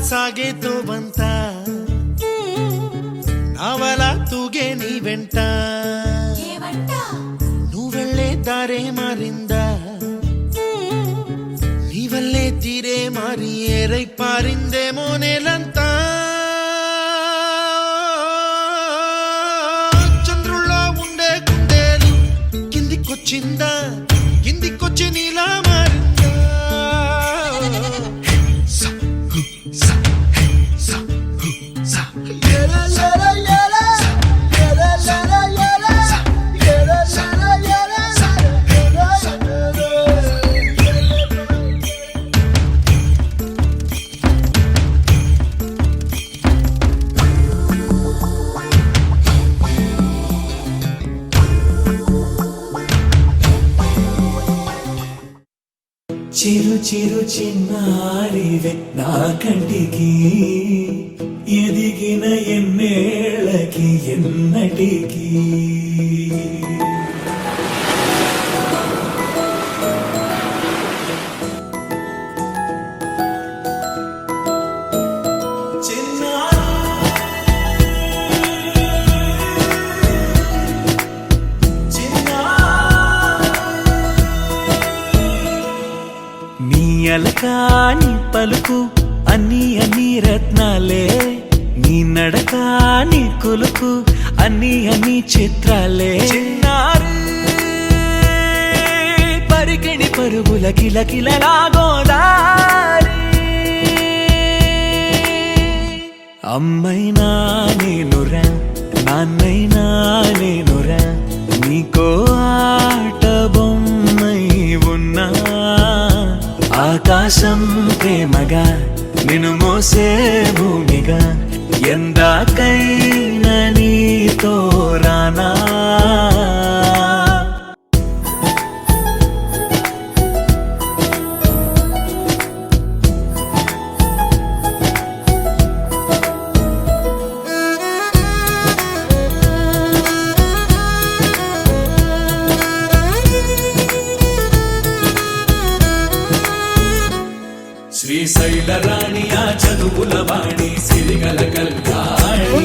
ಸಾಗೇತೋ ಬಂತ ನಾವಲ ತೂಗೆ ನೀ వెంట నువ్వెళ్ళే దారే మారింద నీ వల్లే తీరే మారి ఏరై పారిందేమో నేలంతా చంద్రుల్లో ఉండే గుండెలు కిందికొచ్చిందా కిందికొచ్చి నీలా మారిందా చిరు చిరు చిన్నారివే నా కంటికి ఎదిగిన ఎన్నేళ్ళకి ఎన్నటికి అలకాని పలుకు అన్ని అన్ని రత్నాలే నీ నడక నీ కులుకు అన్ని అన్ని చిత్రాలే చిన్నారు పరికిణి పరుగుల కిలకిలలాగోదారి అమ్మైనా నేనురా నాన్నైనా నేనురా నీకో ఆట బొమ్మై ఉన్నా ఆకాశం ప్రేమగా నిన్ను మోసే భూమిగా ఎందాకైనా నీతో రానా శ్రీశైల రాణి ఆ చదువుల వాణి సిరిగల కల్యాణి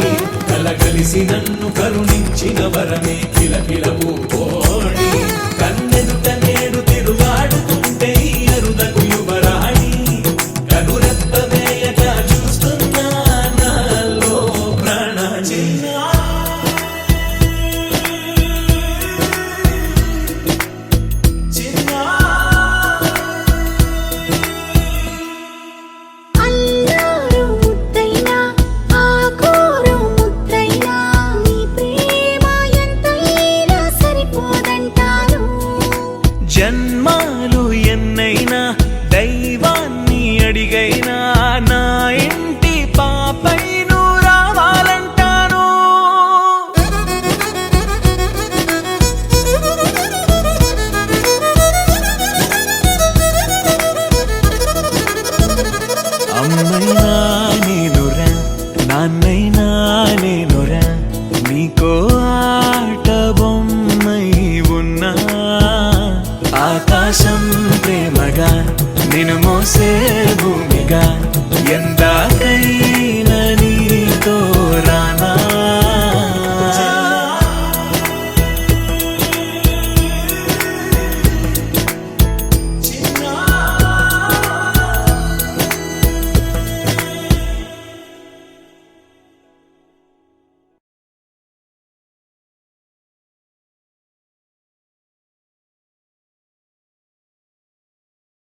కలగలిసి నన్ను కరుణించిన వరమే కిలకిల పూకోణి కన్నెదుట నేడు తిరుగాడుతుంటే అరుదకు యువరాణి కనురెప్ప వేయగా చూస్తున్నా నాలో ప్రాణ జన్మాలు ఎన్నైనా దైవాన్ని అడిగైనా నా ఇంటి పాపై నువ్వు రావాలంటాను అమ్మైనా నేనురా నాన్నైనా నేనురా నీకో ఆట బొమ్మై ఉన్నా ఆకాశం ప్రేమగా నిన్ను మోసే భూమిగా ఎంత